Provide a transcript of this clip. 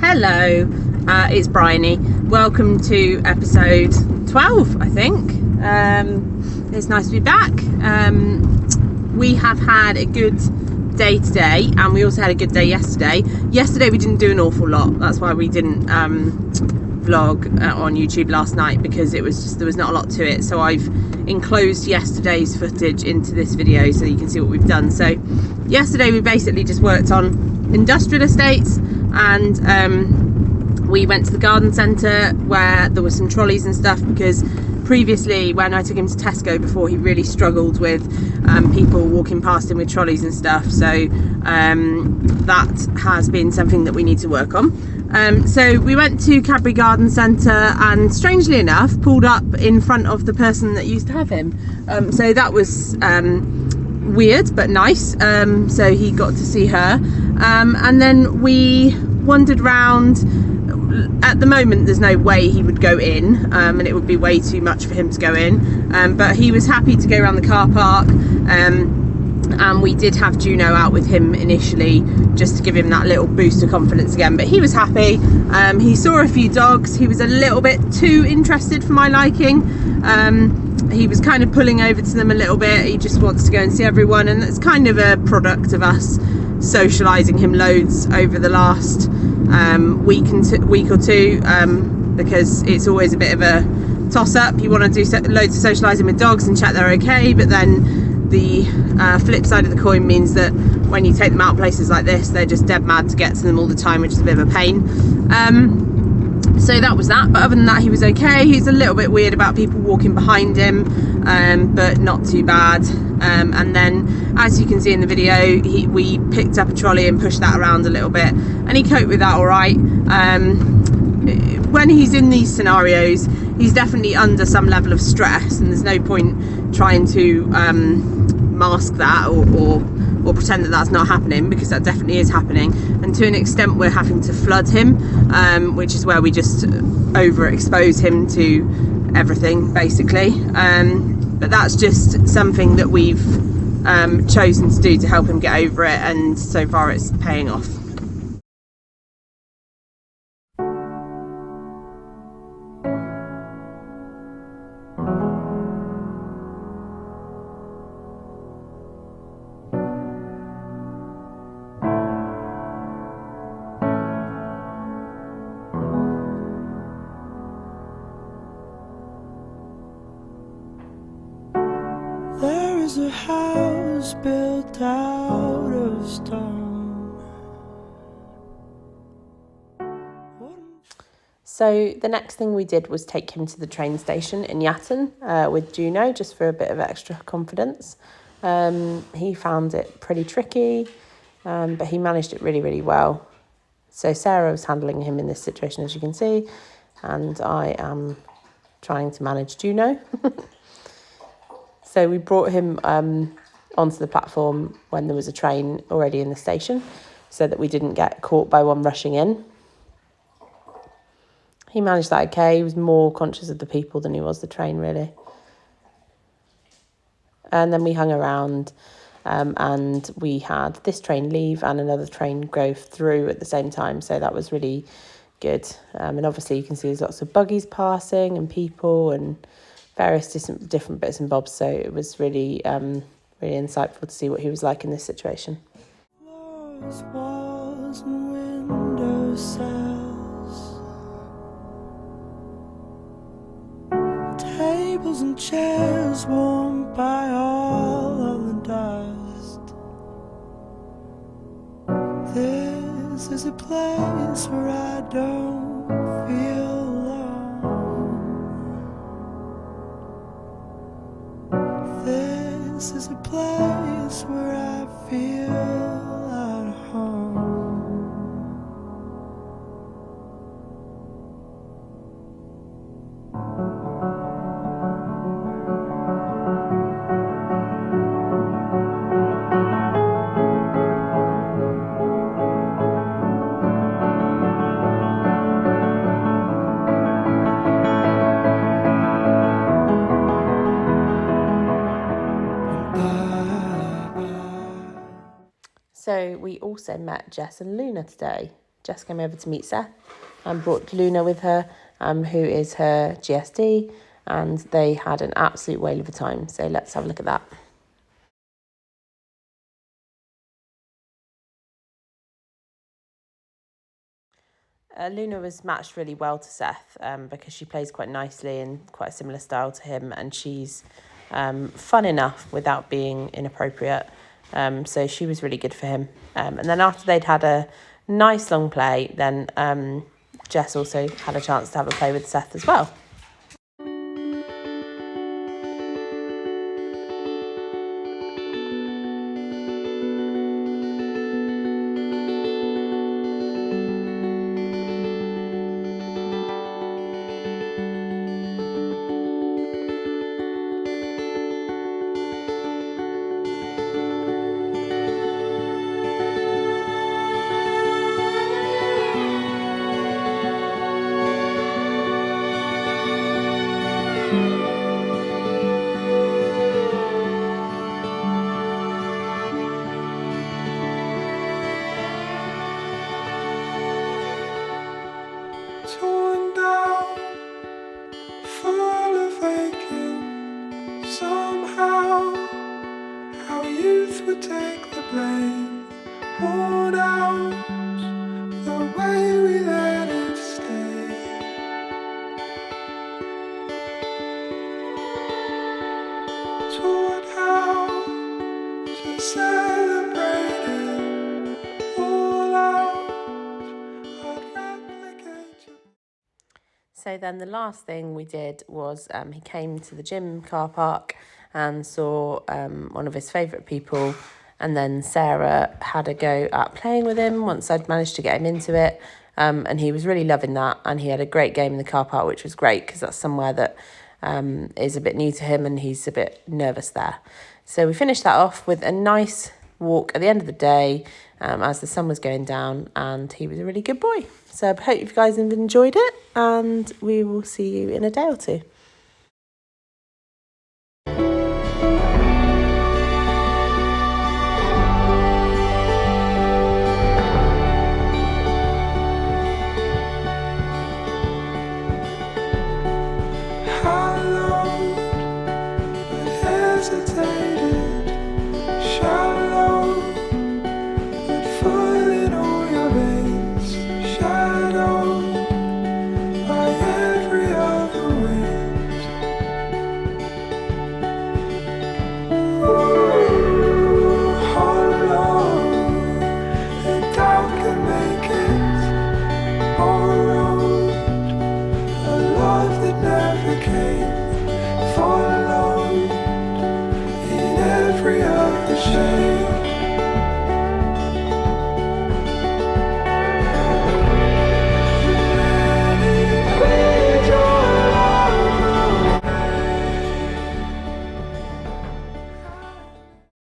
Hello, it's Bryony. Welcome to episode 12, I think. It's nice to be back. We have had a good day today, and we also had a good day yesterday. Yesterday we didn't do an awful lot. That's why we didn't vlog on YouTube last night, because there was not a lot to it. So I've enclosed yesterday's footage into this video so you can see what we've done. So yesterday we basically just worked on industrial estates, and we went to the garden centre where there were some trolleys and stuff, because previously when I took him to Tesco before, he really struggled with people walking past him with trolleys and stuff. So that has been something that we need to work on. So we went to Cadbury Garden Centre, and strangely enough pulled up in front of the person that used to have him. So that was weird but nice. So he got to see her, and then we wandered round. At the moment there's no way he would go in, and it would be way too much for him to go in, but he was happy to go around the car park, and we did have Juno out with him initially just to give him that little boost of confidence again, but he was happy. He saw a few dogs. He was a little bit too interested for my liking. He was kind of pulling over to them a little bit. He just wants to go and see everyone, and it's kind of a product of us socialising him loads over the last week or two, because it's always a bit of a toss-up. You want to do loads of socialising with dogs and check they're okay, but then the flip side of the coin means that when you take them out places like this, they're just dead mad to get to them all the time, which is a bit of a pain. So that was that, but other than that he was okay. He's a little bit weird about people walking behind him, but not too bad. And then, as you can see in the video, we picked up a trolley and pushed that around a little bit, and he coped with that all right. When he's in these scenarios, he's definitely under some level of stress, and there's no point trying to mask that or pretend that that's not happening, because that definitely is happening. And to an extent we're having to flood him, which is where we just overexpose him to everything basically. But that's just something that we've chosen to do to help him get over it, and so far it's paying off. There's a house built out of stone. So the next thing we did was take him to the train station in Yatton with Juno, just for a bit of extra confidence. He found it pretty tricky, but he managed it really, really well. So Sarah was handling him in this situation, as you can see, and I am trying to manage Juno. So we brought him onto the platform when there was a train already in the station, so that we didn't get caught by one rushing in. He managed that okay. He was more conscious of the people than he was the train, really. And then we hung around, and we had this train leave and another train go through at the same time, so that was really good. And obviously you can see there's lots of buggies passing and people and various different bits and bobs, so it was really really insightful to see what he was like in this situation. Floors, walls, and window sills, tables and chairs warmed by all of the dust. This is a place where I don't feel this is a place where I feel at home. So we also met Jess and Luna today. Jess came over to meet Seth and brought Luna with her, who is her GSD, and they had an absolute whale of a time. So let's have a look at that. Luna was matched really well to Seth because she plays quite nicely and quite a similar style to him, and she's fun enough without being inappropriate. So she was really good for him. And then after they'd had a nice long play, then Jess also had a chance to have a play with Seth as well. Torn down, full of aching. Somehow, our youth would take the blame. Worn out, the way we let it stay. Taught how to celebrate it all out. I'd replicate you. So then the last thing we did was he came to the gym car park and saw one of his favourite people, and then Sarah had a go at playing with him once I'd managed to get him into it, and he was really loving that, and he had a great game in the car park, which was great because that's somewhere that is a bit new to him and he's a bit nervous there. So we finished that off with a nice walk at the end of the day as the sun was going down, and he was a really good boy. So I hope you guys have enjoyed it, and we will see you in a day or two.